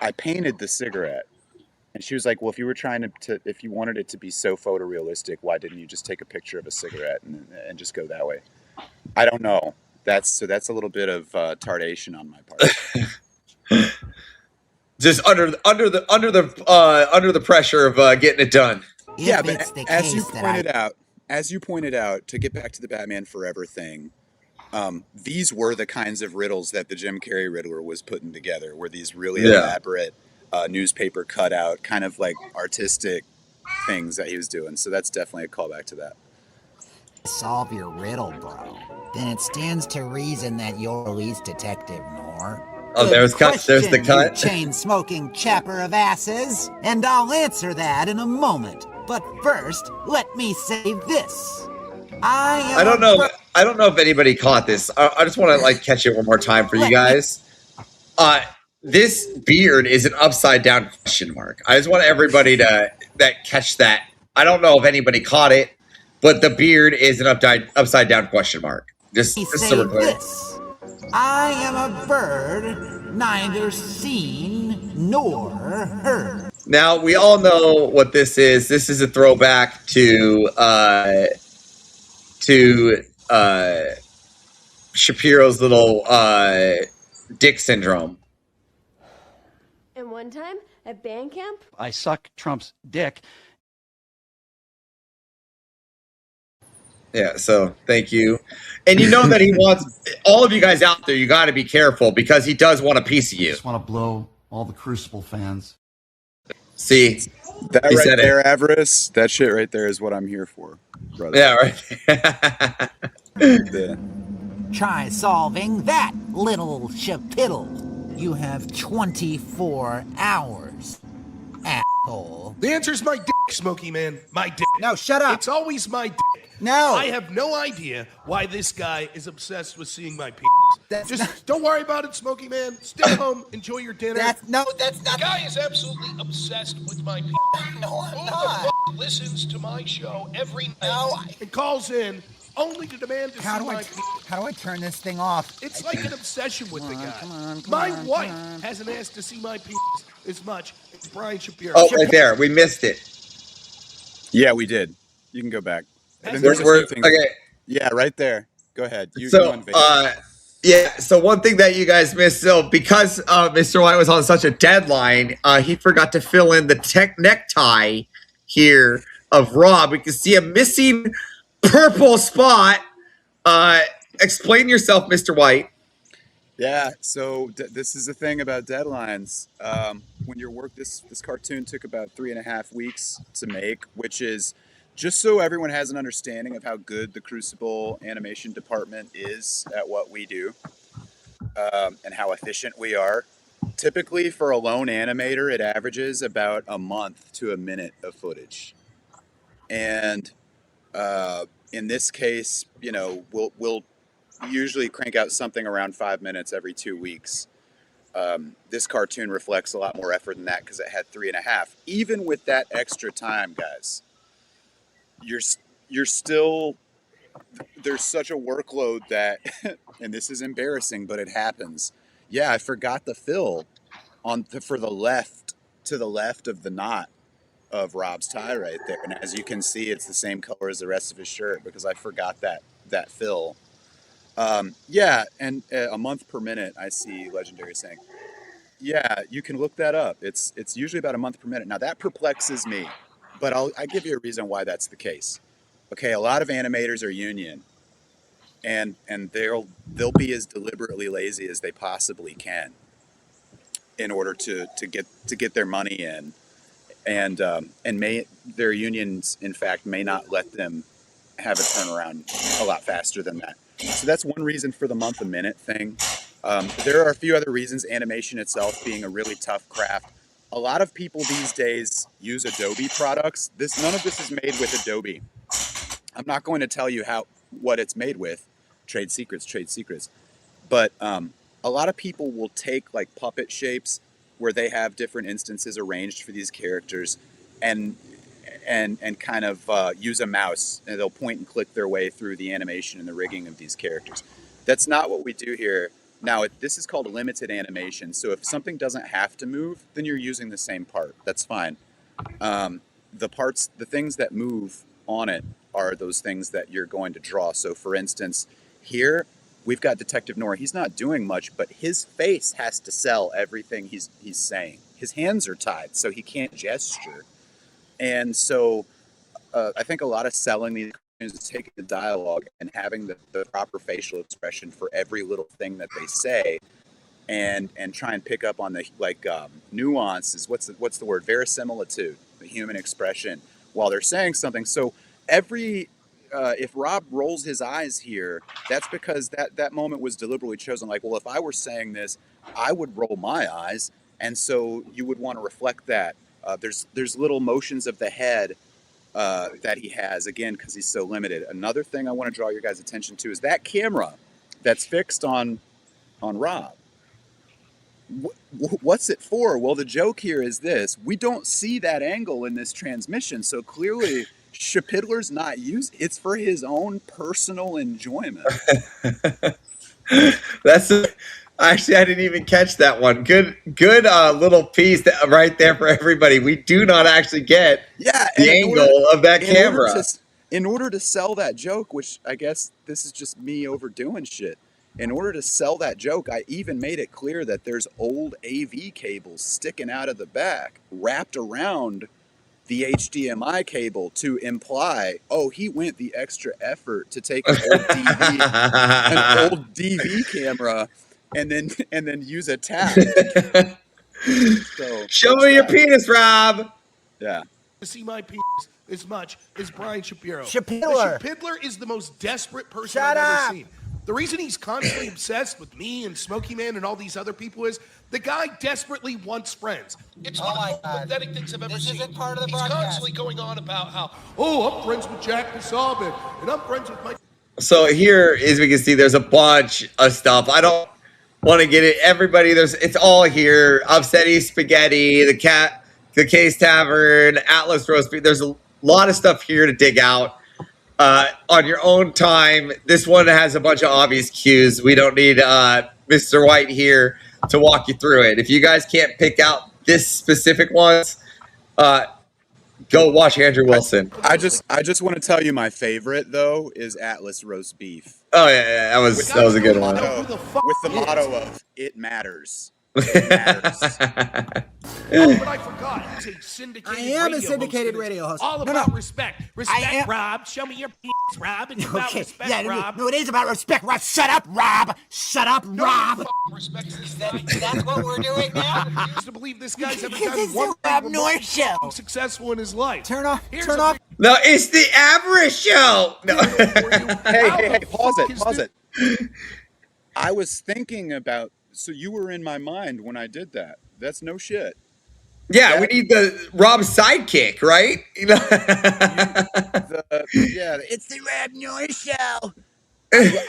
I painted the cigarette. And she was like, "Well, if you were if you wanted it to be so photorealistic, why didn't you just take a picture of a cigarette and just go that way?" I don't know. That's a little bit of tardation on my part. Just under the pressure of getting it done. Yeah, but as you pointed out, to get back to the Batman Forever thing, these were the kinds of riddles that the Jim Carrey Riddler was putting together, were these really elaborate newspaper cutout, kind of like artistic things that he was doing. So that's definitely a callback to that. Solve your riddle, bro. Then it stands to reason that you're police detective, Noor. Oh, there's the cut. You chain-smoking chapper of asses, and I'll answer that in a moment. But first, let me say this. I don't know if anybody caught this. I just want to catch it one more time for you guys. This beard is an upside down question mark. I just want everybody to catch that. I don't know if anybody caught it, but the beard is an upside down question mark. Just so we're clear. This. I am a bird, neither seen nor heard. Now, we all know what this is. This is a throwback to Shapiro's little dick syndrome. And one time at band camp, I suck Trump's dick. Yeah, so thank you. And you know that he wants all of you guys out there, you got to be careful, because he does want a piece of you. I just want to blow all the Crucible fans. See, that right there, Avarice, that shit right there is what I'm here for, brother. Yeah, right. Try solving that, little Shapidle. You have 24 hours. hole. The answer is my dick, Smokey Man. My dick. No, shut up. It's always my dick. No. I have no idea why this guy is obsessed with seeing my penis. Just don't worry about it, Smokey Man. Stay home, enjoy your dinner. That's not. The guy is absolutely obsessed with my penis. No, I'm Who not. the fuck listens to my show every night and calls in only to demand to see my penis? How do I turn this thing off? It's like an obsession with the guy. Come on, My come wife on. hasn't asked to see my penis as much as Brian Shapiro. Oh, right there. We missed it. Yeah, we did. You can go back. Okay. Yeah, right there. Go ahead. So, yeah. So one thing that you guys missed, so because Mr. White was on such a deadline, he forgot to fill in the necktie here of Rob. We can see a missing purple spot. Explain yourself, Mr. White. Yeah, so this is the thing about deadlines. When your work, this cartoon took about 3.5 weeks to make, which is just so everyone has an understanding of how good the Crucible animation department is at what we do, and how efficient we are. Typically, for a lone animator, it averages about a month to a minute of footage, and in this case, you know, we'll usually crank out something around 5 minutes every 2 weeks. This cartoon reflects a lot more effort than that because it had 3.5. Even with that extra time, guys, you're still, there's such a workload that, and this is embarrassing, but it happens. Yeah, I forgot the fill for the left, to the left of the knot of Rob's tie right there. And as you can see, it's the same color as the rest of his shirt because I forgot that fill. Yeah, and a month per minute, I see Legendary saying. Yeah, you can look that up. It's usually about a month per minute. Now that perplexes me, but I'll give you a reason why that's the case. Okay, a lot of animators are union, and they'll be as deliberately lazy as they possibly can in order to get their money in, and their unions in fact may not let them have a turnaround a lot faster than that. So that's one reason for the month a minute thing. There are a few other reasons, animation itself being a really tough craft. A lot of people these days use Adobe products. None of this is made with Adobe. I'm not going to tell you what it's made with. Trade secrets. But a lot of people will take like puppet shapes where they have different instances arranged for these characters and kind of use a mouse, and they'll point and click their way through the animation and the rigging of these characters. That's not what we do here. Now, this is called limited animation, so if something doesn't have to move, then you're using the same part. That's fine. The things that move on it are those things that you're going to draw. So, for instance, here we've got Detective Nora. He's not doing much, but his face has to sell everything he's saying. His hands are tied, so he can't gesture. And so I think a lot of selling these is taking the dialogue and having the proper facial expression for every little thing that they say, and try and pick up on the nuances. What's the word? Verisimilitude, the human expression while they're saying something. So if Rob rolls his eyes here, that's because that moment was deliberately chosen. Like, well, if I were saying this, I would roll my eyes, and so you would want to reflect that. There's little motions of the head that he has, again, because he's so limited. Another thing I want to draw your guys' attention to is that camera that's fixed on Rob. What's it for? Well, the joke here is this. We don't see that angle in this transmission, so clearly Shapidler's not used. It's for his own personal enjoyment. Actually, I didn't even catch that one. Good little piece right there for everybody. We do not actually get the angle of that camera. In order to sell that joke, which I guess this is just me overdoing shit. In order to sell that joke, I even made it clear that there's old AV cables sticking out of the back, wrapped around the HDMI cable to imply, oh, he went the extra effort to take an old DV camera and then use a tap. So, show me your penis, Rob. Yeah. To see my penis as much as Brian Shapiro. Shapidler. Shapidler is the most desperate person I've ever seen. The reason he's constantly obsessed with me and Smokey Man and all these other people is the guy desperately wants friends. It's one of the most pathetic things I've ever seen. This isn't part of the broadcast. He's constantly going on about how, I'm friends with Jack Pasabin, and I'm friends with Mike. So here, as we can see, there's a bunch of stuff. I don't want to get it. Everybody, it's all here. Upsetty Spaghetti, the Case Tavern, Atlas Roast Beef. There's a lot of stuff here to dig out on your own time. This one has a bunch of obvious cues. We don't need Mr. White here to walk you through it. If you guys can't pick out this specific ones, go watch Andrew Wilson. I just want to tell you my favorite though is Atlas Roast Beef. Oh yeah, that was a good one. With the motto of "It matters." It matters. Oh, but I forgot. He's a syndicated I am radio a syndicated host. radio host. All about respect. Respect, Rob. Show me your Rob. It's about respect, Rob. No, it is about respect, Rob. Shut up, Rob. Shut up, Rob. That's what we're doing now? I used to believe this guy's ever Because done it's one the Rob North Show. successful in his life. Turn off. No, it's the Avarice Show. No. Hey, pause it. I was thinking about. So you were in my mind when I did that. That's no shit. Yeah, we need the Rob's sidekick, right? You know? It's the Rob North Show.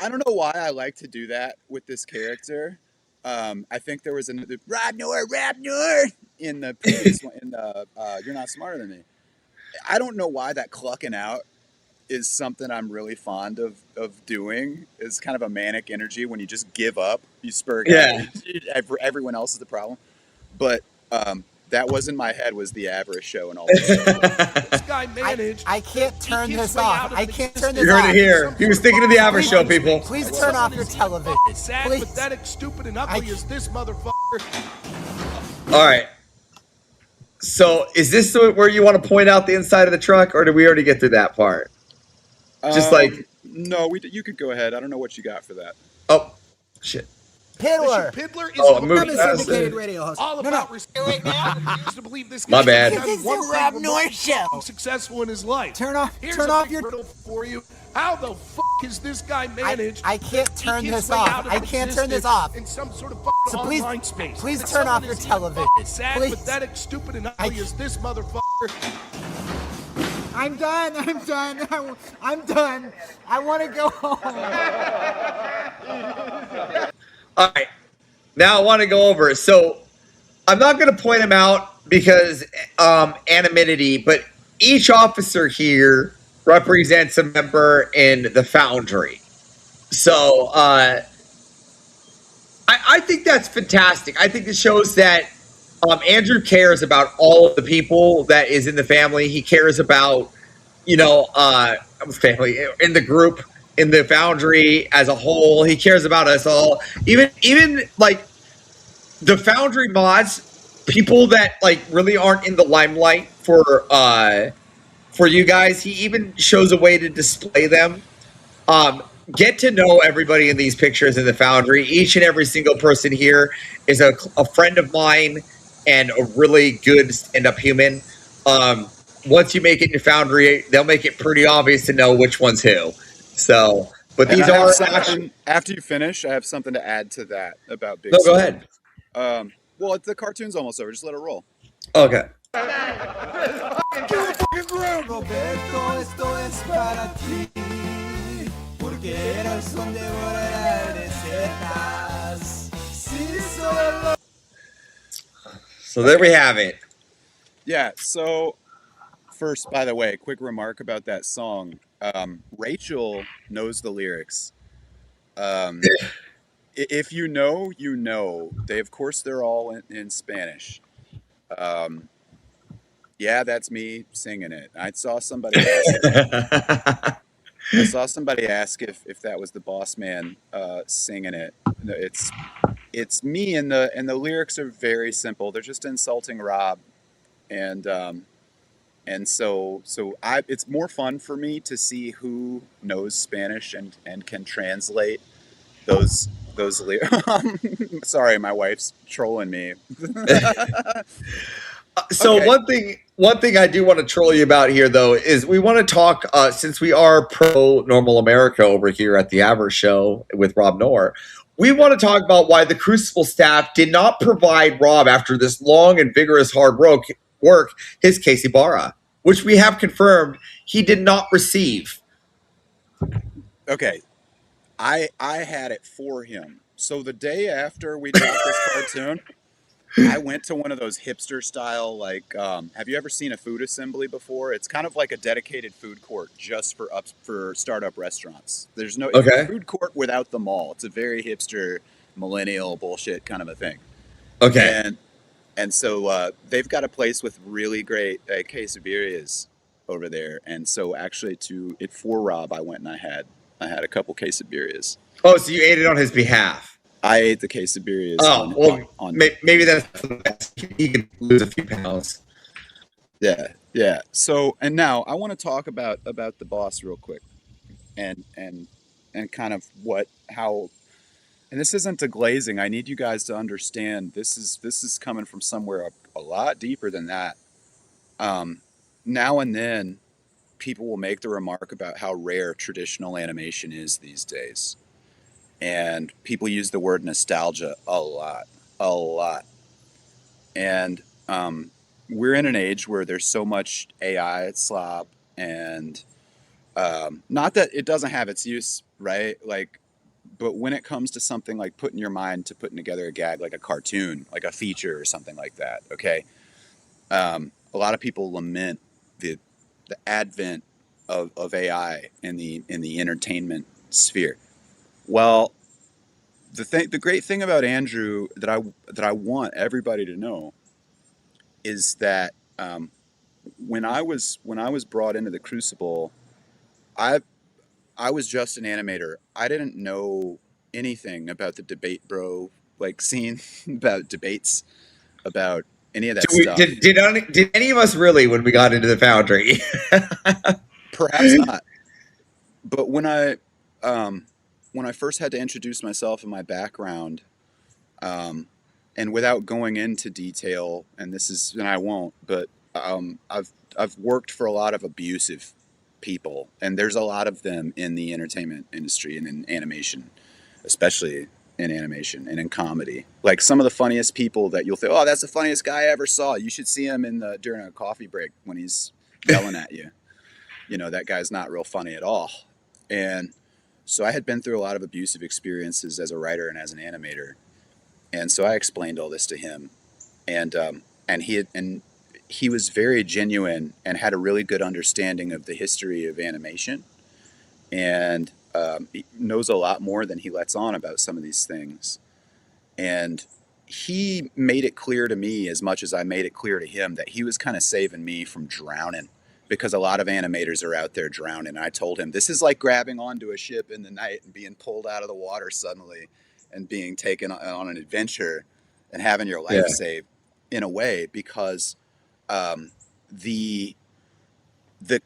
I don't know why I like to do that with this character. I think there was another Rob North in the previous one. In the You're Not Smarter Than Me. I don't know why that clucking out is something I'm really fond of doing. It's kind of a manic energy when you just give up, you spur. Everyone else is the problem. But that was in my head was the Avarice Show and all this stuff. This guy managed. I can't turn this off. I can't turn this You off. heard it here. He was thinking of the Avarice Show, people. Please turn off your television. Sad, Please. pathetic, stupid, and ugly as this motherfucker. All right. So is this where you want to point out the inside of the truck, or did we already get through that part? No, you could go ahead. I don't know what you got for that. Oh, shit. Piddler. Piddler is I'm a syndicated radio host. all about respect. I used to believe this My guy bad. had This is one the Rob thing North Show. successful in his life. Turn off your riddle for you. How the fuck is this guy managed? I can't turn He this gets way off. out of I can't turn this existence off. in some sort of So online space. please And turn off someone your as television. Sad, Please. pathetic, stupid, and ugly as this motherfucker. I'm done. I'm done. I want to go home. All right. Now I want to go over it. So I'm not going to point them out because anonymity, but each officer here represents a member in the Foundry. So I think that's fantastic. I think it shows that Andrew cares about all of the people that is in the family. He cares about, family in the group, in the Foundry as a whole. He cares about us all. Even like the Foundry mods, people that like really aren't in the limelight for you guys. He even shows a way to display them. Get to know everybody in these pictures in the Foundry. Each and every single person here is a friend of mine and a really good stand-up human. Once you make it in Foundry, they'll make it pretty obvious to know which one's who. So, but these are after you finish, I have something to add to that about Big. No, go ahead. Well, the cartoon's almost over. Just let it roll. Okay. Roberto, esto es para ti, porque eres un devorador de setas. Sí, solo. So there we have it. Yeah. So first, by the way, quick remark about that song. Rachel knows the lyrics. If you know, you know. Of course, they're all in Spanish. Yeah, that's me singing it. I saw somebody ask if that was the boss man singing it. It's me, and the lyrics are very simple. They're just insulting Rob, and so it's more fun for me to see who knows Spanish and can translate those lyrics. Sorry, my wife's trolling me. So Okay. one thing One thing I do want to troll you about here, though, is we want to talk, since we are pro Normal America over here at the Avarice Show with Rob Noor, we want to talk about why the Crucible staff did not provide Rob, after this long and vigorous hard work, his Casey Barra, which we have confirmed he did not receive. Okay, I had it for him. So the day after we dropped this cartoon, I went to one of those hipster style, like, have you ever seen a food assembly before? It's kind of like a dedicated food court just for startup restaurants. There's no It's a food court without the mall. It's a very hipster, millennial bullshit kind of a thing. Okay. And so they've got a place with really great quesadillas over there. And so actually for Rob, I went and I had a couple quesadillas. Oh, so you ate it on his behalf? I ate the quesadillas. Oh, well, maybe that's the best. He could lose a few pounds. Yeah. So, and now I want to talk about the boss real quick, and kind of how, and this isn't a glazing. I need you guys to understand this is coming from somewhere a lot deeper than that. Now and then, people will make the remark about how rare traditional animation is these days. And people use the word nostalgia a lot. And we're in an age where there's so much AI slop, and not that it doesn't have its use, right? Like, but when it comes to something like putting your mind to putting together a gag, like a cartoon, like a feature or something like that, okay? A lot of people lament the advent of AI in the entertainment sphere. Well, the great thing about Andrew that I want everybody to know is that when I was brought into the Crucible, I was just an animator. I didn't know anything about the debate bro scene, about debates, about any of that stuff. Did any of us really when we got into the Foundry? Perhaps not. But when I first had to introduce myself and my background, and without going into detail, and I won't, but I've worked for a lot of abusive people, and there's a lot of them in the entertainment industry and in animation, especially in animation and in comedy. Like some of the funniest people that you'll think, oh, that's the funniest guy I ever saw. You should see him during a coffee break when he's yelling at you. You know, that guy's not real funny at all. And so I had been through a lot of abusive experiences as a writer and as an animator. And so I explained all this to him, and he was very genuine and had a really good understanding of the history of animation, and he knows a lot more than he lets on about some of these things. And he made it clear to me, as much as I made it clear to him, that he was kind of saving me from drowning, because a lot of animators are out there drowning. And I told him, this is like grabbing onto a ship in the night and being pulled out of the water suddenly and being taken on an adventure and having your life saved, in a way, because the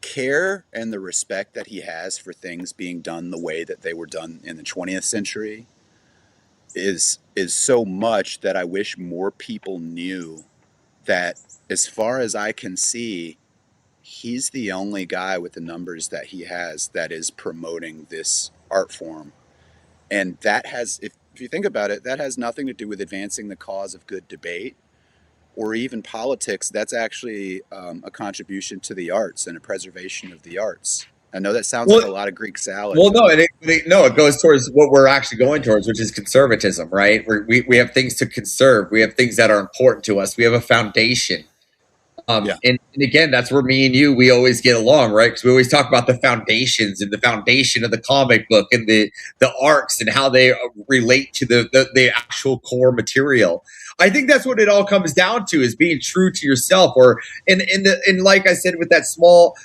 care and the respect that he has for things being done the way that they were done in the 20th century is so much that I wish more people knew that, as far as I can see, he's the only guy with the numbers that he has that is promoting this art form. And that has, if you think about it, that has nothing to do with advancing the cause of good debate or even politics. That's actually a contribution to the arts and a preservation of the arts. I know that sounds like a lot of Greek salad. Well, no, it goes towards what we're actually going towards, which is conservatism, right? We have things to conserve. We have things that are important to us. We have a foundation. And again, that's where me and you, we always get along, right? Because we always talk about the foundations and the foundation of the comic book and the arcs and how they relate to the actual core material. I think that's what it all comes down to, is being true to yourself. Or in like I said, with that small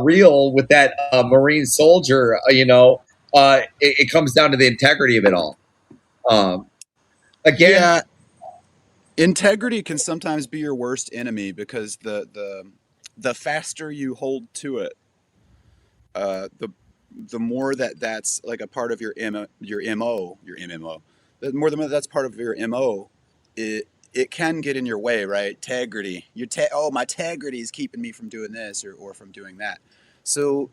reel with that Marine soldier, it comes down to the integrity of it all. Again. Integrity can sometimes be your worst enemy, because the faster you hold to it, the more that's like a part of your MO, the more that's part of your MO, it can get in your way, right? Integrity. My integrity is keeping me from doing this or from doing that. So,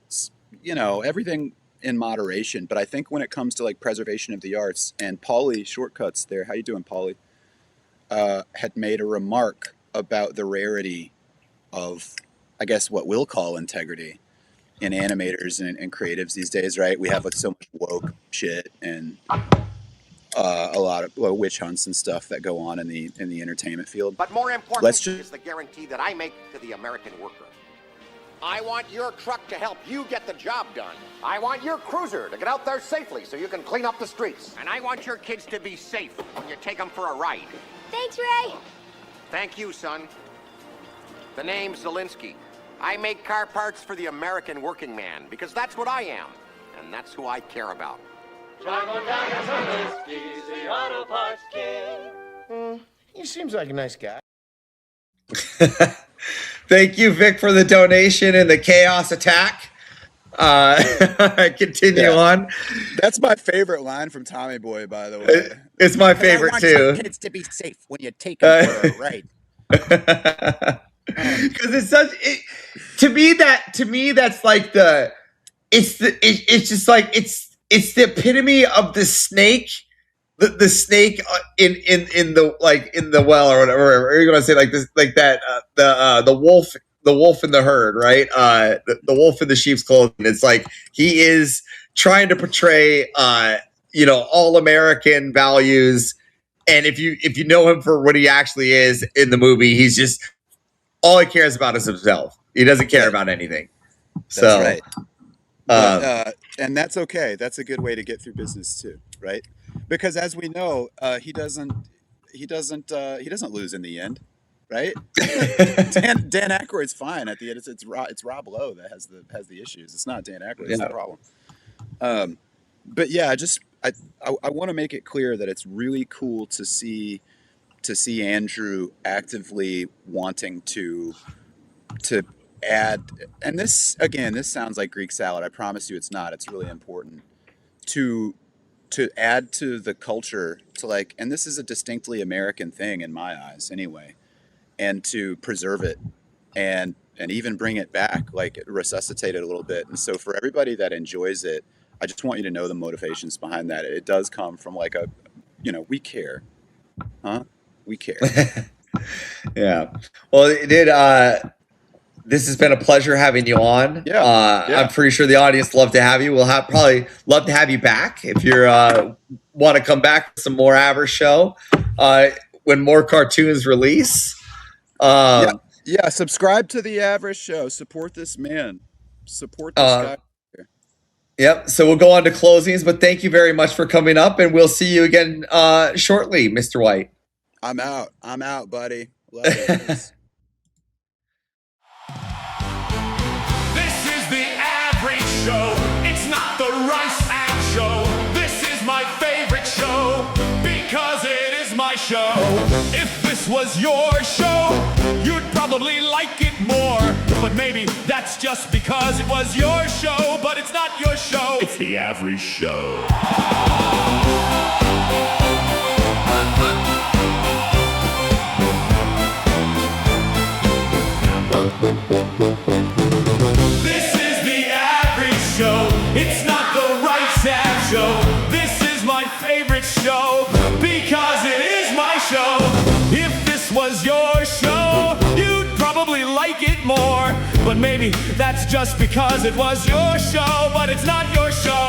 you know, everything in moderation. But I think when it comes to like preservation of the arts, and Paulie Shortcuts there, how you doing, Paulie? Had made a remark about the rarity of, I guess, what we'll call integrity in animators and creatives these days, right? We have like so much woke shit and a lot of witch hunts and stuff that go on in the entertainment field. But more important is the guarantee that I make to the American worker. I want your truck to help you get the job done. I want your cruiser to get out there safely so you can clean up the streets. And I want your kids to be safe when you take them for a ride. Thanks, Ray. Thank you, son. The name's Zelensky. I make car parts for the American working man because that's what I am, and that's who I care about. Drive on down to Zelensky's, the auto parts king. He seems like a nice guy. Thank you, Vic, for the donation and the chaos attack. Continue on. That's my favorite line from Tommy Boy, by the way. It's my favorite I want too. your kids to be safe when you take them for a ride. Because it's such to me that's like it's just like it's the epitome of the snake. The snake in the well or whatever, or you're gonna say like this, like that, the wolf in the herd, right? The wolf in the sheep's clothing. It's like he is trying to portray, all American values, and if you know him for what he actually is in the movie, he's just all he cares about is himself. He doesn't care about anything. That's right. And that's okay. That's a good way to get through business too, right? Because as we know, he doesn't lose in the end, right? Dan Aykroyd's fine at the end. It's Rob Lowe that has the issues. It's not Dan Aykroyd. That's the problem. But yeah, I want to make it clear that it's really cool to see Andrew actively wanting to add, and this sounds like Greek salad. I promise you it's not. It's really important to add to the culture, to like, and this is a distinctly American thing in my eyes anyway, and to preserve it and even bring it back, like resuscitate it a little bit. And so for everybody that enjoys it, I just want you to know the motivations behind that. It does come from like we care, huh? We care. Yeah. Well, it did. This has been a pleasure having you on. Yeah. I'm pretty sure the audience love to have you. We'll probably love to have you back if you want to come back for some more Avarice Show when more cartoons release. Yeah. Subscribe to the Avarice Show. Support this man. Support this guy. Yep. So we'll go on to closings, but thank you very much for coming up, and we'll see you again shortly, Mr. White. I'm out, buddy. Love it. This is the Avarice Show. It's not the Rice Act Show. This is my favorite show because it is my show. If this was your show, you'd probably like it more. But maybe that's just because it was your show, but it's not your show. It's the Avarice Show. This is the Avarice Show. It's not the Rice Act Show. This is my favorite show because it is my show. If this was your show, you'd probably like it more. But maybe that's just because it was your show, but it's not your show.